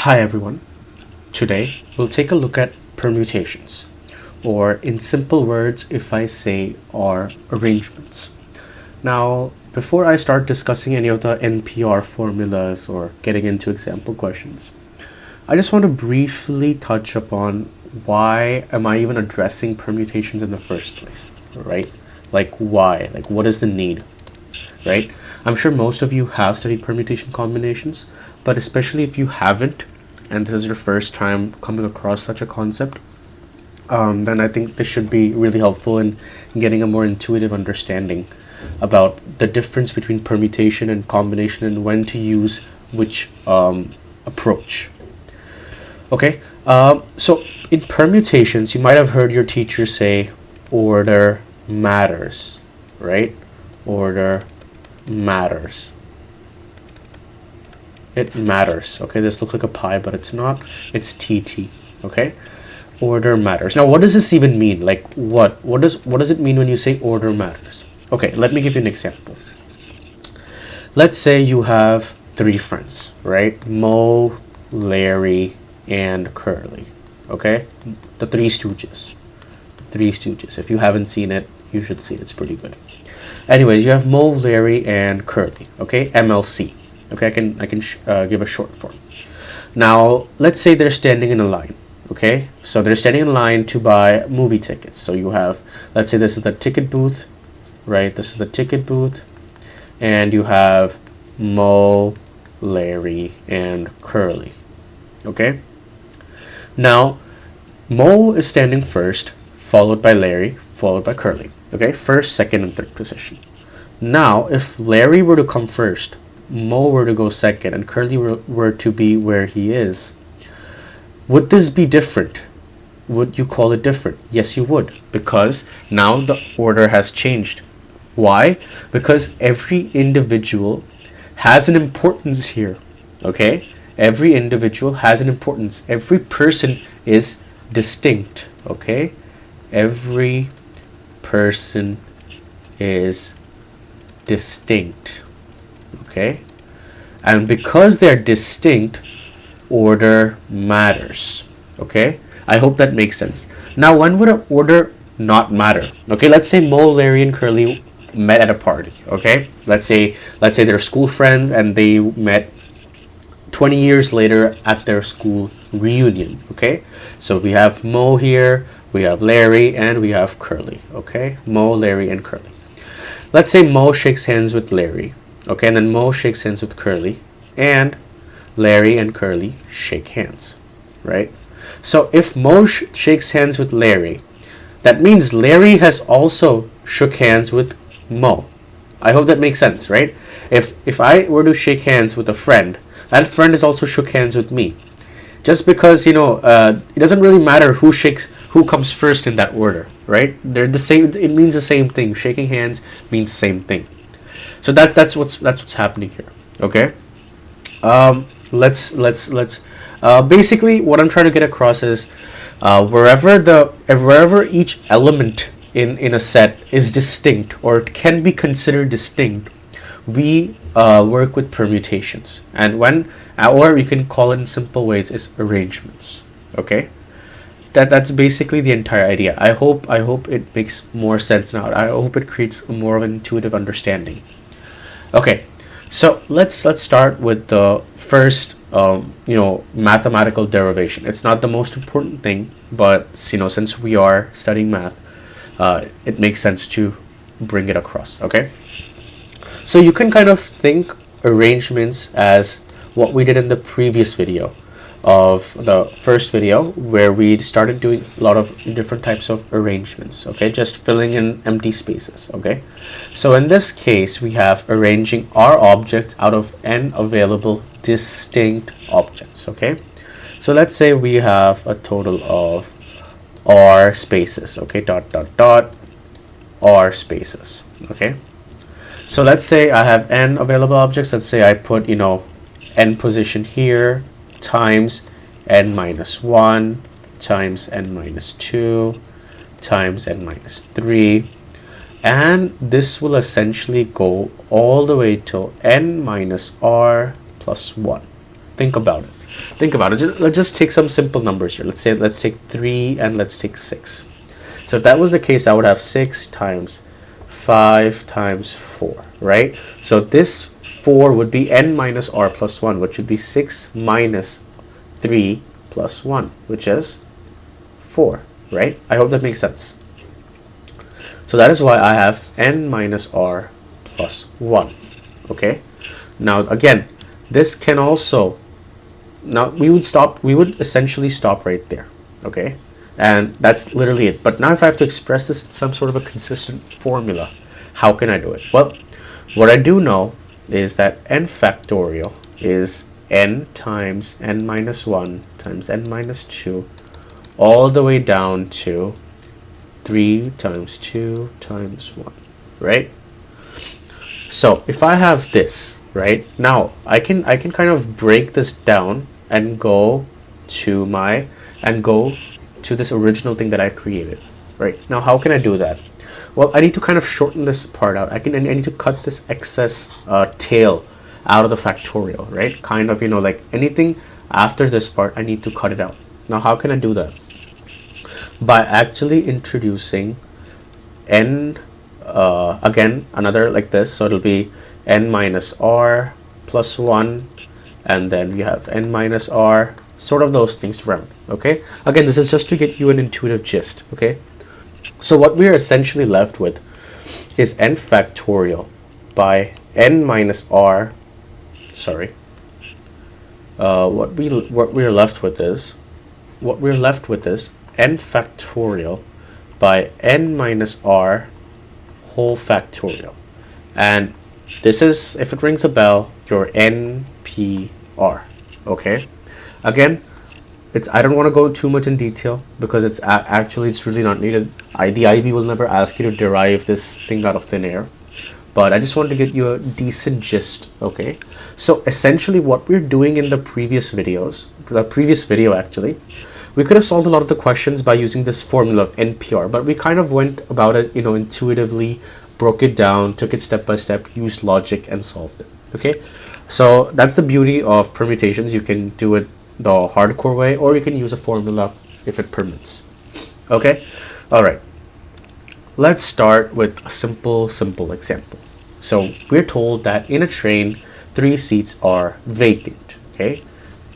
Hi everyone. Today we'll take a look at permutations, or in simple words, if I say, are arrangements. Now, before I start discussing any of the NPR formulas or getting into example questions, I just want to briefly touch upon why am I even addressing permutations in the first place, right? Like why? Like what is the need? Right? I'm sure most of you have studied permutation combinations, but especially if you haven't, and this is your first time coming across such a concept, then I think this should be really helpful in getting a more intuitive understanding about the difference between permutation and combination and when to use which approach. Okay, so in permutations, you might have heard your teacher say order matters, right? Order matters. It matters. Okay, this looks like a pie, but it's not. It's TT. Okay, order matters. Now, what does this even mean? Like, what does it mean when you say order matters? Okay, let me give you an example. Let's say you have three friends, right? Mo, Larry, and Curly. Okay, the Three Stooges. Three Stooges. If you haven't seen it, you should see it. It's pretty good. Anyways, you have Mo, Larry, and Curly. Okay, MLC. Okay, I can give a short form. Now, let's say they're standing in a line. Okay, so they're standing in line to buy movie tickets. So you have, let's say this is the ticket booth, right? This is the ticket booth, and you have Mo, Larry, and Curly. Okay. Now, Mo is standing first, followed by Larry, followed by Curly. Okay, first, second, and third position. Now, if Larry were to come first, Mo were to go second, and Curly were to be where he is, would this be different? Would you call it different? Yes, you would, because now the order has changed. Why? Because every individual has an importance here. Okay? Every individual has an importance. Every person is distinct. Okay? Every person is distinct. Okay? And because they're distinct, order matters. Okay? I hope that makes sense. Now, when would an order not matter? Okay, let's say Mo, Larry, and Curly met at a party. Okay? Let's say they're school friends and they met 20 years later at their school reunion. Okay? So we have Mo here, we have Larry, and we have Curly. Okay? Mo, Larry, and Curly. Let's say Mo shakes hands with Larry. Okay, and then Mo shakes hands with Curly, and Larry and Curly shake hands, right? So if Mo shakes hands with Larry, that means Larry has also shook hands with Mo. I hope that makes sense, right? If I were to shake hands with a friend, that friend has also shook hands with me. Just because, it doesn't really matter who comes first in that order, right? They're the same. It means the same thing. Shaking hands means the same thing. So that's what's happening here. Okay. Let's basically what I'm trying to get across is wherever each element in a set is distinct or can be considered distinct, we work with permutations, and or we can call it in simple ways is arrangements. Okay. That's basically the entire idea. I hope it makes more sense now. I hope it creates more of an intuitive understanding. Okay, so let's start with the first mathematical derivation. It's not the most important thing, but since we are studying math, it makes sense to bring it across. Okay, so you can kind of think arrangements as what we did in the previous video of the first video, where we started doing a lot of different types of arrangements. Okay, just filling in empty spaces. Okay, so in this case we have arranging R objects out of n available distinct objects. Okay, so let's say we have a total of R spaces. Okay, dot dot dot R spaces. Okay, so let's say I have n available objects. Let's say I put n position here times n minus 1 times n minus 2 times n minus 3, and this will essentially go all the way till n minus r plus 1. Think about it. Think about it. Let's just take some simple numbers here. Let's take 3 and let's take 6. So if that was the case, I would have 6 times 5 times 4, right? So this 4 would be n minus r plus 1, which would be 6 minus 3 plus 1, which is 4, right? I hope that makes sense. So that is why I have n minus r plus 1, okay? Now again, this can also, now we would essentially stop right there, okay? And that's literally it. But now if I have to express this in some sort of a consistent formula, how can I do it? Well, what I do know is that n factorial is n times n minus 1 times n minus 2 all the way down to 3 times 2 times 1, right? So if I have this, right, now I can kind of break this down and go to this original thing that I created, right? Now how can I do that? Well, I need to kind of shorten this part out. I need to cut this excess tail out of the factorial, right? Kind of, like anything after this part, I need to cut it out. Now how can I do that? By actually introducing n, again, another like this. So it'll be n minus r plus 1, and then you have n minus r, sort of those things to round, okay? Again, this is just to get you an intuitive gist, okay? So what we're essentially left with is n factorial by n minus r, sorry, what we're left with is n factorial by n minus r whole factorial. And this is, if it rings a bell, your NPR, okay? Again, I don't want to go too much in detail because it's really not needed. The IB will never ask you to derive this thing out of thin air, but I just wanted to get you a decent gist, okay? So essentially what we're doing in the previous video actually, we could have solved a lot of the questions by using this formula of NPR, but we kind of went about it, intuitively, broke it down, took it step by step, used logic, and solved it, okay? So that's the beauty of permutations. You can do it the hardcore way, or you can use a formula if it permits, okay? All right, let's start with a simple example. So we're told that in a train, 3 seats are vacant, okay?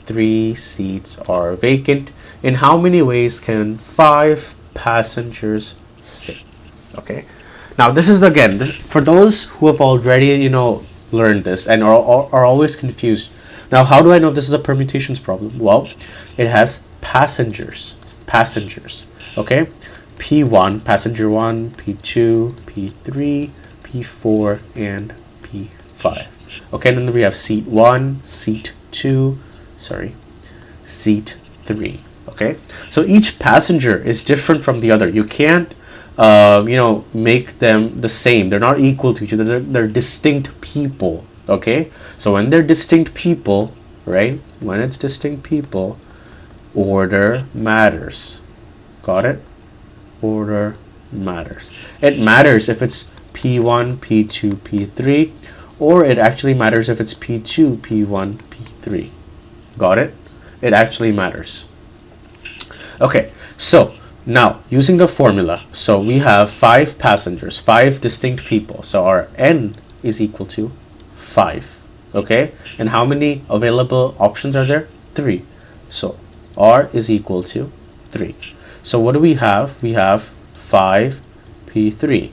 3 seats are vacant. In how many ways can 5 passengers sit? Okay. Now this is again for those who have already learned this and are always confused. Now how do I know this is a permutations problem? Well, it has passengers. Okay. P1, passenger 1, P2, P3, P4, and P5. Okay, and then we have seat 1, seat 2, seat 3. Okay, so each passenger is different from the other. You can't make them the same. They're not equal to each other. They're distinct people, okay? So when they're distinct people, right? When it's distinct people, order matters. Got it? Order matters. It matters if it's P1, P2, P3, or it actually matters if it's P2, P1, P3. Got it? It actually matters. Okay, so now using the formula, so we have 5 passengers, 5 distinct people. So our n is equal to 5. Okay, and how many available options are there? 3. So r is equal to 3. So what do we have? We have 5 P3.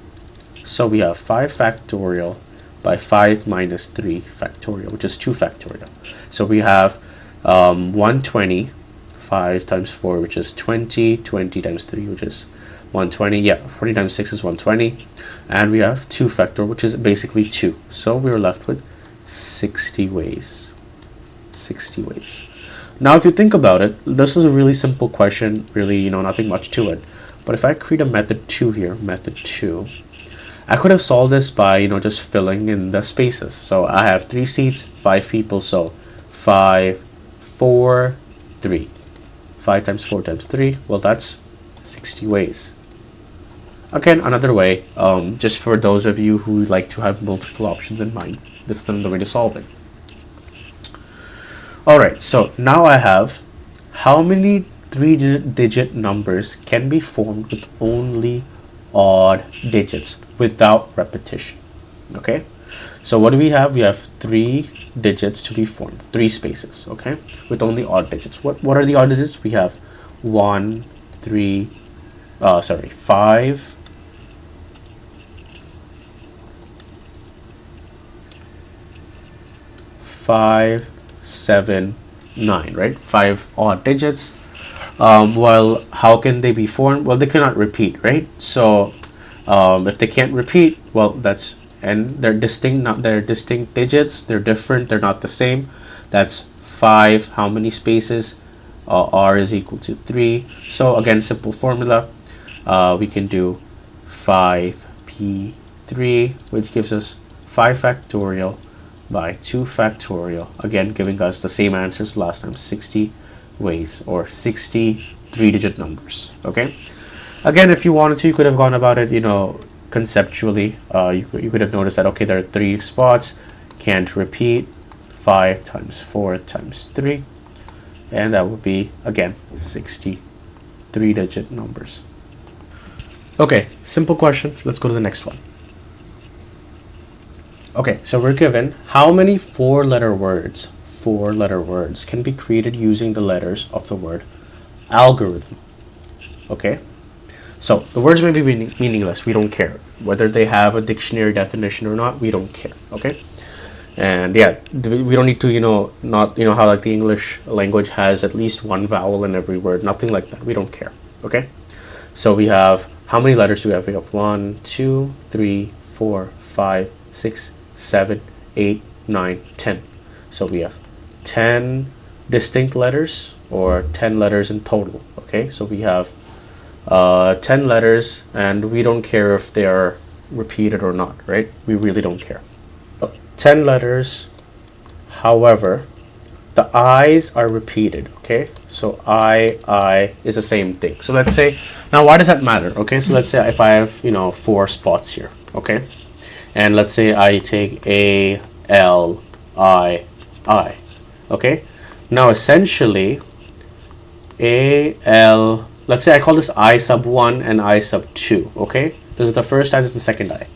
So we have 5 factorial by 5 minus 3 factorial, which is 2 factorial. So we have 120, 5 times 4, which is 20, 20 times 3, which is 120. Yeah, 40 times 6 is 120. And we have 2 factorial, which is basically 2. So we're left with 60 ways. 60 ways. Now, if you think about it, this is a really simple question, really, nothing much to it. But if I create a method 2 here, method 2, I could have solved this by, just filling in the spaces. So I have 3 seats, 5 people, so 5, 4, 3. 5 times 4 times 3, well, that's 60 ways. Again, another way, just for those of you who like to have multiple options in mind, this is another way to solve it. All right, so now I have how many three-digit numbers can be formed with only odd digits without repetition. Okay, so what do we have? We have 3 digits to be formed, 3 spaces, okay, with only odd digits. What are the odd digits? We have 1, 3, 5, 5, 7, 9, right? 5 odd digits. Well, how can they be formed? Well, they cannot repeat, right? So if they can't repeat, well, that's, and they're distinct, not they're distinct digits, they're different, they're not the same. That's 5. How many spaces? R is equal to 3. So again, simple formula. We can do 5p3, which gives us 5 factorial by 2 factorial, again giving us the same answers last time, 60 ways, or 60 3-digit numbers. Okay, again, if you wanted to, you could have gone about it, conceptually. You could have noticed that, okay, there are 3 spots, can't repeat, 5 times 4 times 3, and that would be, again, 60 3-digit numbers. Okay, simple question. Let's go to the next one. Okay, so we're given how many four-letter words can be created using the letters of the word algorithm. Okay, so the words may be meaningless. We don't care whether they have a dictionary definition or not. We don't care. Okay, and yeah, we don't need to not how like the English language has at least one vowel in every word. Nothing like that. We don't care. Okay, so we have, how many letters do we have? We have 1, 2, 3, 4, 5, 6, 7, 8, 9, 10. So we have 10 distinct letters, or 10 letters in total. Okay, so we have 10 letters, and we don't care if they are repeated or not, right? We really don't care. 10 letters, however, the I's are repeated. Okay, so I is the same thing. So let's say, now why does that matter? Okay, so let's say if I have 4 spots here. Okay, and let's say I take A, L, I. Okay, now essentially A, L, let's say I call this I sub 1 and I sub 2. Okay, this is the first I, this is the second I.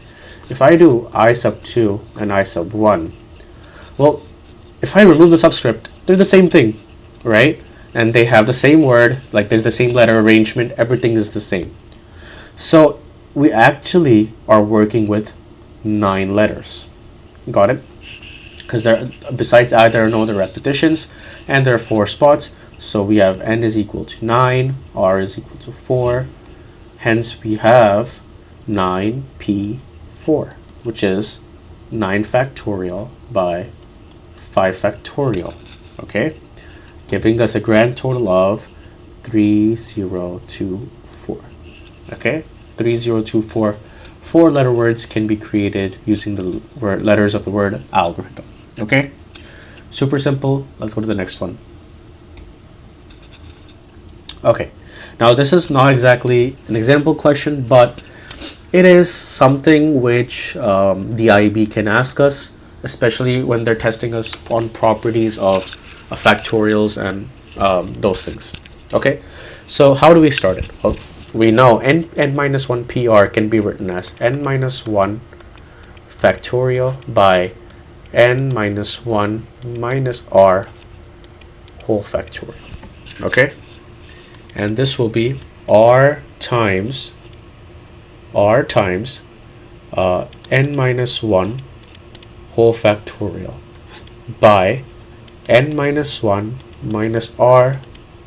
If I do I sub 2 and I sub 1, well, if I remove the subscript, they're the same thing, right? And they have the same word, like there's the same letter arrangement, everything is the same. So we actually are working with 9 letters. Got it? Because there, besides I, there are no other repetitions, and there are 4 spots. So we have N is equal to 9, R is equal to 4. Hence we have 9p4, which is 9 factorial by 5 factorial. Okay, giving us a grand total of 3024. Okay, 3024. 4-letter words can be created using the letters of the word algorithm. Okay, super simple. Let's go to the next one. Okay, now this is not exactly an example question, but it is something which the IB can ask us, especially when they're testing us on properties of factorials and those things. Okay, so how do we start it? Well, we know n minus 1 PR can be written as n minus 1 factorial by n minus 1 minus r whole factorial. Okay, and this will be r times n minus 1 whole factorial by n minus 1 minus r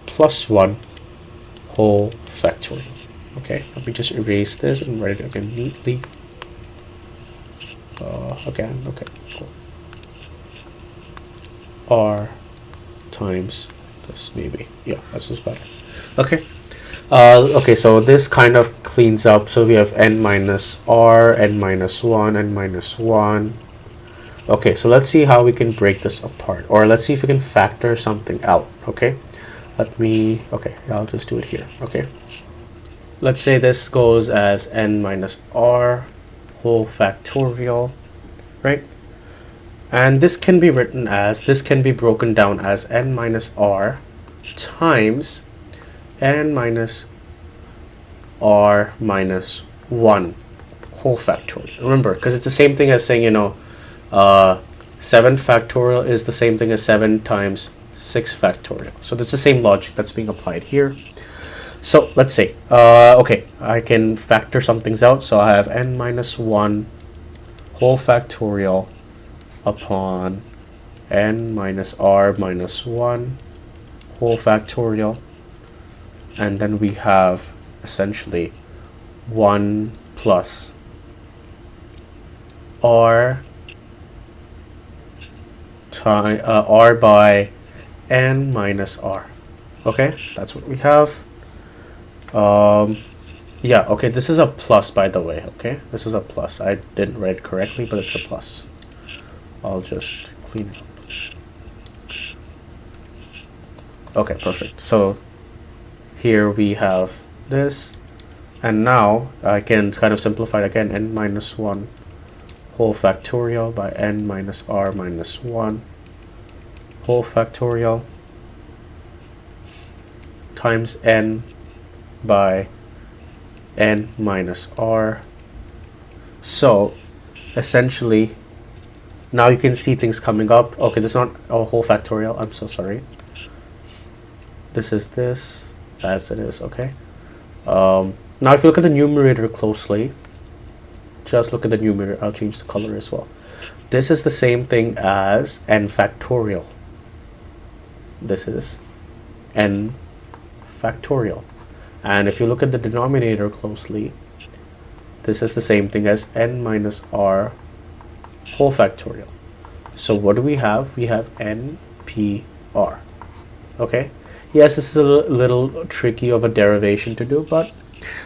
plus 1 whole factorial. Okay, let me just erase this and write it again neatly. Again, okay, cool. R times this, maybe. Yeah, this is better. Okay. Okay, so this kind of cleans up. So we have n minus r, n minus 1, n minus 1. Okay, so let's see how we can break this apart. Or let's see if we can factor something out. Okay, okay, I'll just do it here. Okay, let's say this goes as n minus r whole factorial, right? And this can be written as, this can be broken down as n minus r times n minus r minus 1 whole factorial. Remember, because it's the same thing as saying, 7 factorial is the same thing as 7 times 6 factorial. So that's the same logic that's being applied here. So let's say, okay, I can factor some things out. So I have n minus 1 whole factorial upon n minus r minus 1 whole factorial. And then we have essentially 1 plus r r by n minus r. Okay, that's what we have. Yeah, okay, this is a plus, by the way. Okay, this is a plus. I didn't write it correctly, but it's a plus. I'll just clean it up. Okay, perfect. So here we have this, and now I can kind of simplify it again. N minus 1 whole factorial by n minus r minus 1 whole factorial times n by n minus r. So essentially now you can see things coming up. Okay, this is not a whole factorial, I'm so sorry. This is this as it is. Okay, now if you look at the numerator closely, just look at the numerator. I'll change the color as well. This is the same thing as n factorial. This is n factorial. And if you look at the denominator closely, this is the same thing as n minus r whole factorial. So what do we have? We have npr. Okay, yes, this is a little tricky of a derivation to do, but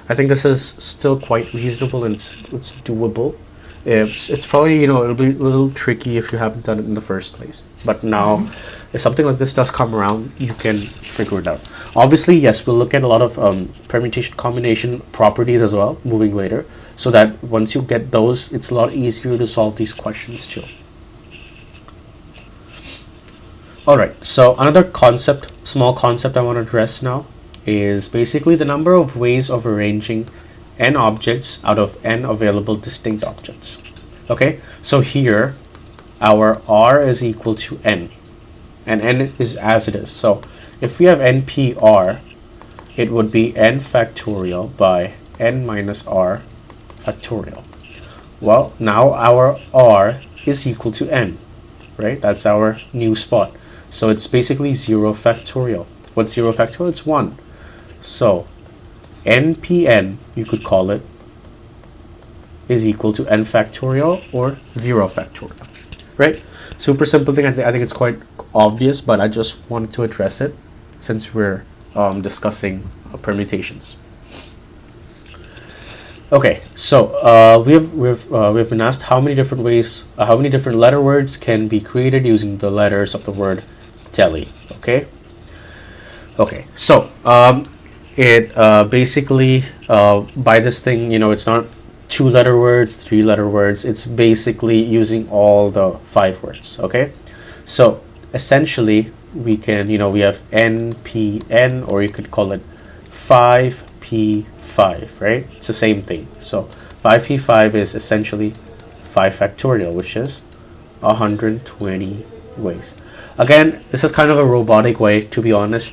I think this is still quite reasonable and it's doable. It's probably, it'll be a little tricky if you haven't done it in the first place. But now, if something like this does come around, you can figure it out. Obviously, yes, we'll look at a lot of permutation combination properties as well, moving later, so that once you get those, it's a lot easier to solve these questions too. Alright, so another concept, small concept I want to address now is basically the number of ways of arranging n objects out of n available distinct objects. Okay, so here our r is equal to n, and n is as it is. So if we have npr, it would be n factorial by n minus r factorial. Well, now our r is equal to n, right? That's our new spot. So it's basically 0 factorial. What's 0 factorial? It's 1. So npn, you could call it, is equal to n factorial or 0 factorial, right? Super simple thing. I think it's quite obvious, but I just wanted to address it since we're discussing permutations. Okay, so we've been asked how many different ways, how many different letter words can be created using the letters of the word deli. Okay, so it basically by this thing, it's not 2-letter words, 3-letter words. It's basically using all the 5 words. Okay, so essentially we can, we have npn, or you could call it 5p5, right? It's the same thing. So 5p5 is essentially 5 factorial, which is 120 ways. Again, this is kind of a robotic way, to be honest.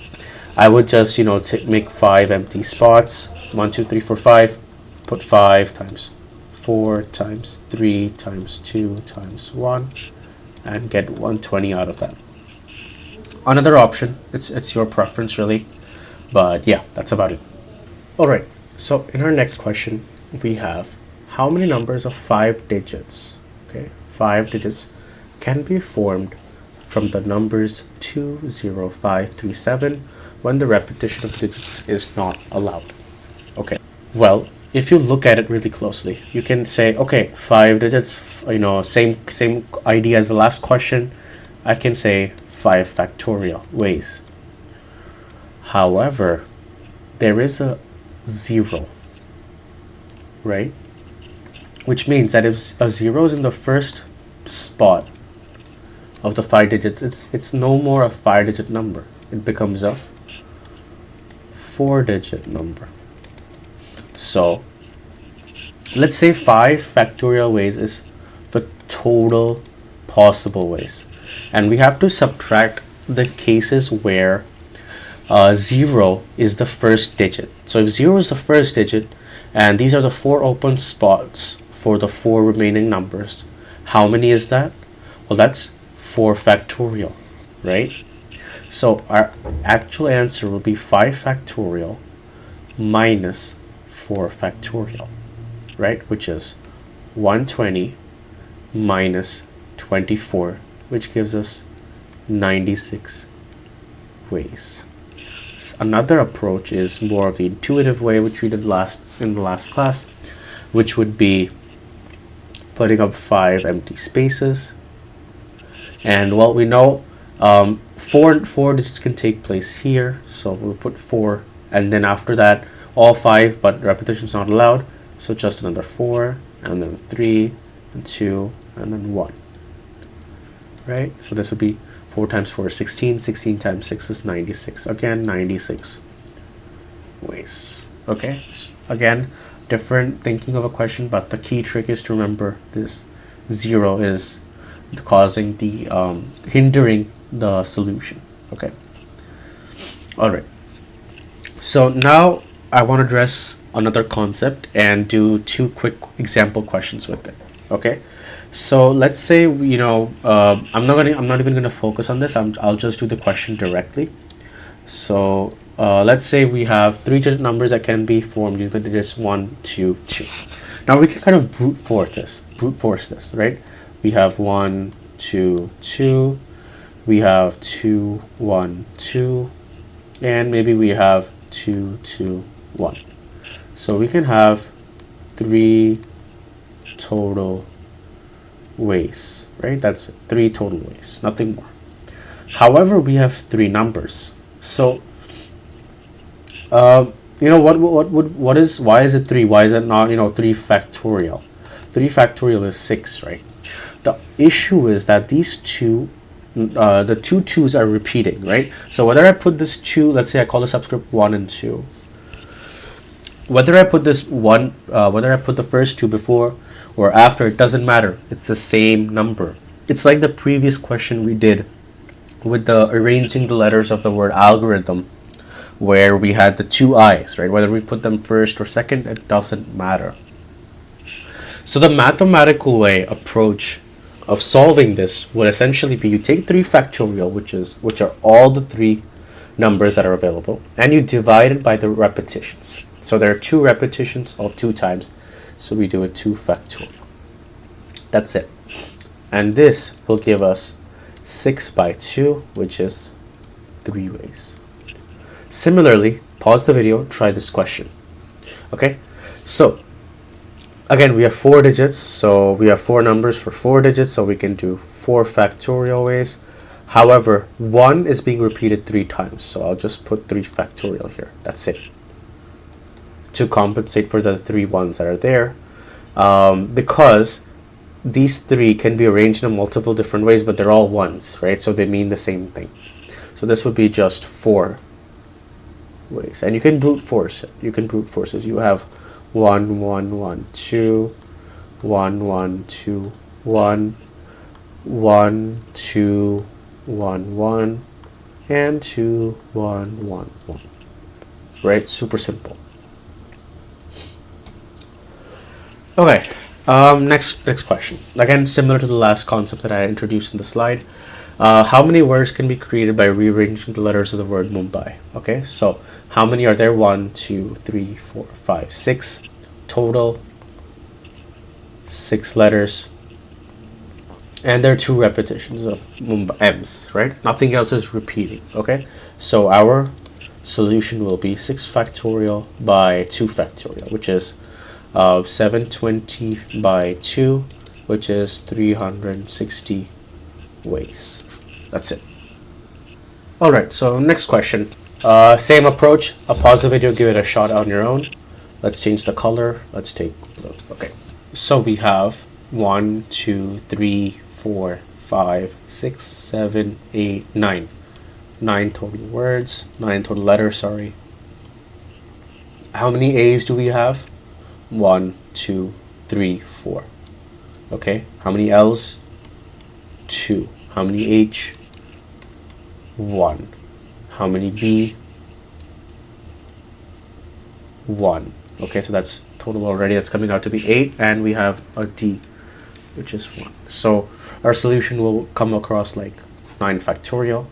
I would just, make 5 empty spots. 1, 2, 3, 4, 5. Put 5 times 4 times 3 times 2 times 1, and get 120 out of that. Another option, it's your preference really, but yeah, that's about it. Alright, so in our next question, we have how many numbers of 5 digits, 5 digits, can be formed from the numbers 2, 0, 5, 3, 7 when the repetition of digits is not allowed. Okay, well, if you look at it really closely, you can say, okay, 5 digits, same idea as the last question. I can say 5 factorial ways. However, there is a 0, right? Which means that if a 0 is in the first spot, of the 5 digits, it's no more a 5-digit number. It becomes a 4-digit number. So let's say 5 factorial ways is the total possible ways, and we have to subtract the cases where 0 is the first digit. So if 0 is the first digit and these are the 4 open spots for the 4 remaining numbers, how many is that? Well, that's 4 factorial, right? So our actual answer will be 5 factorial minus 4 factorial, right? Which is 120 minus 24, which gives us 96 ways. Another approach is more of the intuitive way, which we did in the last class, which would be putting up 5 empty spaces. And well, we know four digits can take place here, so we'll put 4, and then after that all 5, but repetition is not allowed, so just another 4, and then 3 and 2 and then 1, right? So this would be 4 times 4 is 16, 16 times 6 is 96, again 96 ways. Okay, again, different thinking of a question, but the key trick is to remember this 0 is causing the hindering the solution. Okay, all right, so now I want to address another concept and do 2 quick example questions with it. Okay, so let's say I'm not even gonna focus on this. I'll just do the question directly. So let's say we have 3-digit numbers that can be formed using the digits 1, 2, 2. Now we can kind of brute force this, right? We have 1, 2, 2. We have 2, 1, 2, and maybe we have 2, 2, 1. So we can have 3 total ways, right? That's 3 total ways, nothing more. However, we have 3 numbers. So why is it 3? Why is it not 3 factorial? 3 factorial is 6, right? The issue is that these two the 2 2's are repeating, right? So whether I put this 2, let's say I call the subscript 1 and 2, whether I put this 1, whether I put the first 2 before or after, it doesn't matter. It's the same number. It's like the previous question we did with the arranging the letters of the word algorithm, where we had the 2 I's, right? Whether we put them first or second, it doesn't matter. So the mathematical approach of solving this would essentially be you take 3 factorial, which are all the 3 numbers that are available, and you divide it by the repetitions. So there are 2 repetitions of 2 times, so we do a 2 factorial. That's it. And this will give us 6 by 2, which is 3 ways. Similarly, pause the video, try this question. Okay, so again, we have 4 digits, so we have 4 numbers for 4 digits, so we can do 4 factorial ways. However, 1 is being repeated 3 times, so I'll just put 3 factorial here. That's it, to compensate for the 3 ones that are there, because these 3 can be arranged in multiple different ways, but they're all 1s, right? So they mean the same thing. So this would be just 4 ways, and you can brute force it. You have 1, 1, 1, 2, 1, 1, 2, 1, 1, 2, 1, 1, and 2, 1, 1, 1. Right? Super simple. Okay. Next question. Again, similar to the last concept that I introduced in the slide. How many words can be created by rearranging the letters of the word Mumbai? Okay, so how many are there? 1, 2, 3, 4, 5, 6 total. 6 letters. And there are 2 repetitions of Mumbai M's, right? Nothing else is repeating. Okay, so our solution will be 6 factorial by 2 factorial, which is 720 by 2, which is 360 ways. That's it. Alright, so next question. Same approach. I'll pause the video, give it a shot on your own. Let's change the color. Let's take blue. Okay, so we have 1, 2, 3, 4, 5, 6, 7, 8, 9. 9 total words, 9 total letters, sorry. How many A's do we have? 1, 2, 3, 4. Okay, how many L's? 2. How many H? 1. How many B? 1. Okay, so that's total already. That's coming out to be 8, and we have a D, which is 1. So our solution will come across like 9 factorial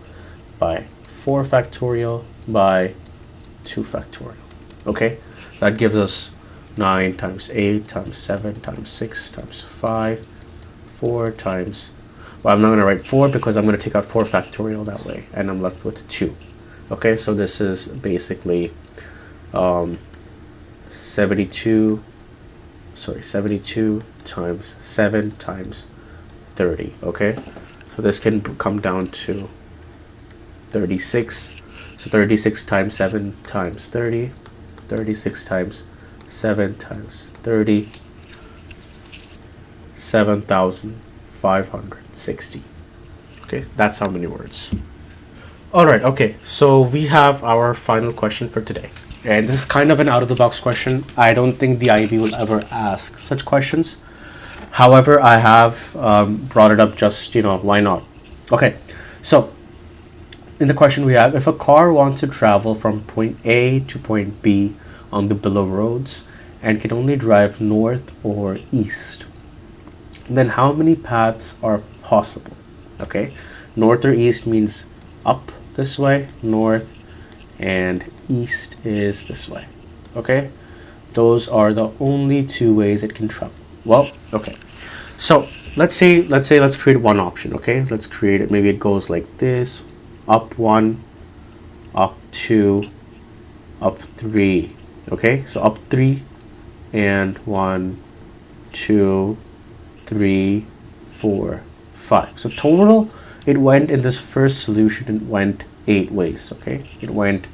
by 4 factorial by 2 factorial. Okay, that gives us 9 times 8 times 7 times 6 times 5, 4 times, well, I'm not going to write 4 because I'm going to take out 4 factorial that way, and I'm left with 2. Okay, so this is basically 72 times 7 times 30. Okay, so this can come down to 36. So 36 times 7 times 30, 36 times 7 times 30, 7,560. Okay, that's how many words. Alright, okay, so we have our final question for today. And this is kind of an out-of-the-box question. I don't think the IB will ever ask such questions. However, I have brought it up just, why not? Okay, so in the question we have, if a car wants to travel from point A to point B on the below roads and can only drive north or east, then how many paths are possible? Okay, north or east means up this way, north, and east is this way. Okay, those are the only two ways it can travel. Well, okay, so let's create one option. Okay, let's create it. Maybe it goes like this: up 1, up 2, up 3. Okay, so up 3 and 1, 2, 3, 4, 5. So total, it went in this first solution, it went 8 ways. Okay, it went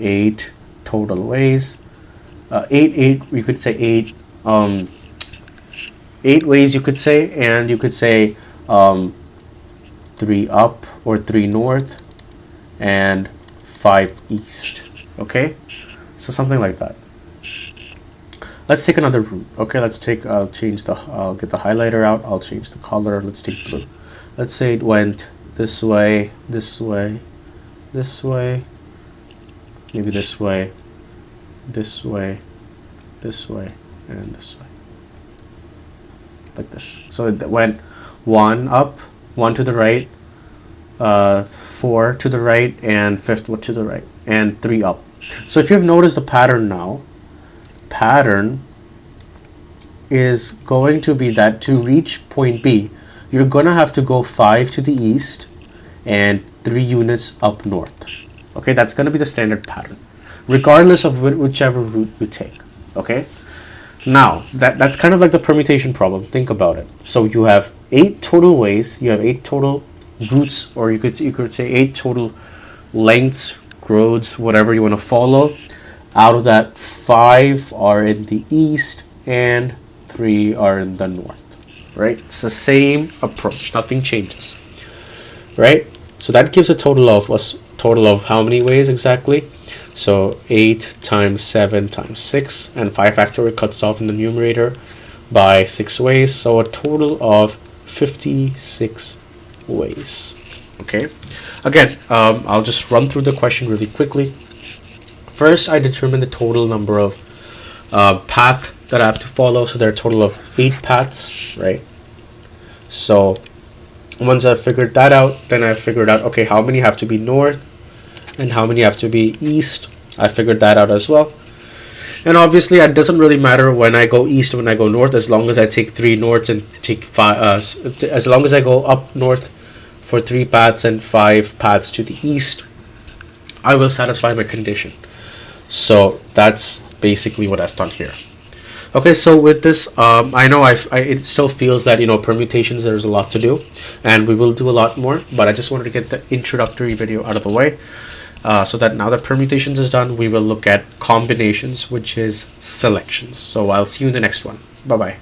8 total ways. 8 you could say 8 ways, you could say, and you could say 3 up or 3 north and 5 east. Okay, so something like that. Let's take another route. Okay, I'll get the highlighter out, I'll change the color. Let's take blue. Let's say it went this way, this way, this way, maybe this way, this way, this way, and this way, like this. So it went 1 up, 1 to the right, 4 to the right, and 5th to the right, and 3 up. So if you've noticed the pattern now, pattern is going to be that to reach point B, you're gonna have to go 5 to the east and 3 units up north. Okay, that's gonna be the standard pattern, regardless of whichever route you take. Okay, now that's kind of like the permutation problem. Think about it. So you have 8 total ways, you have 8 total routes, or you could say 8 total lengths, roads, whatever you want to follow. Out of that, 5 are in the east and 3 are in the north. Right? It's the same approach. Nothing changes. Right? So that gives a total of how many ways exactly? So 8 times 7 times 6, and 5 factorial cuts off in the numerator by 6 ways. So a total of 56 ways. Okay, again, I'll just run through the question really quickly. First, I determine the total number of path that I have to follow. So there are a total of 8 paths, right? So once I figured that out, then I figured out, okay, how many have to be north and how many have to be east. I figured that out as well. And obviously, it doesn't really matter when I go east, when I go north, as long as I take 3 norths and take 5. As long as I go up north for 3 paths and 5 paths to the east, I will satisfy my condition. So that's basically what I've done here. Okay, so with this, I know it still feels that, permutations, there's a lot to do, and we will do a lot more, but I just wanted to get the introductory video out of the way, so that now that permutations is done, we will look at combinations, which is selections. So I'll see you in the next one. Bye-bye.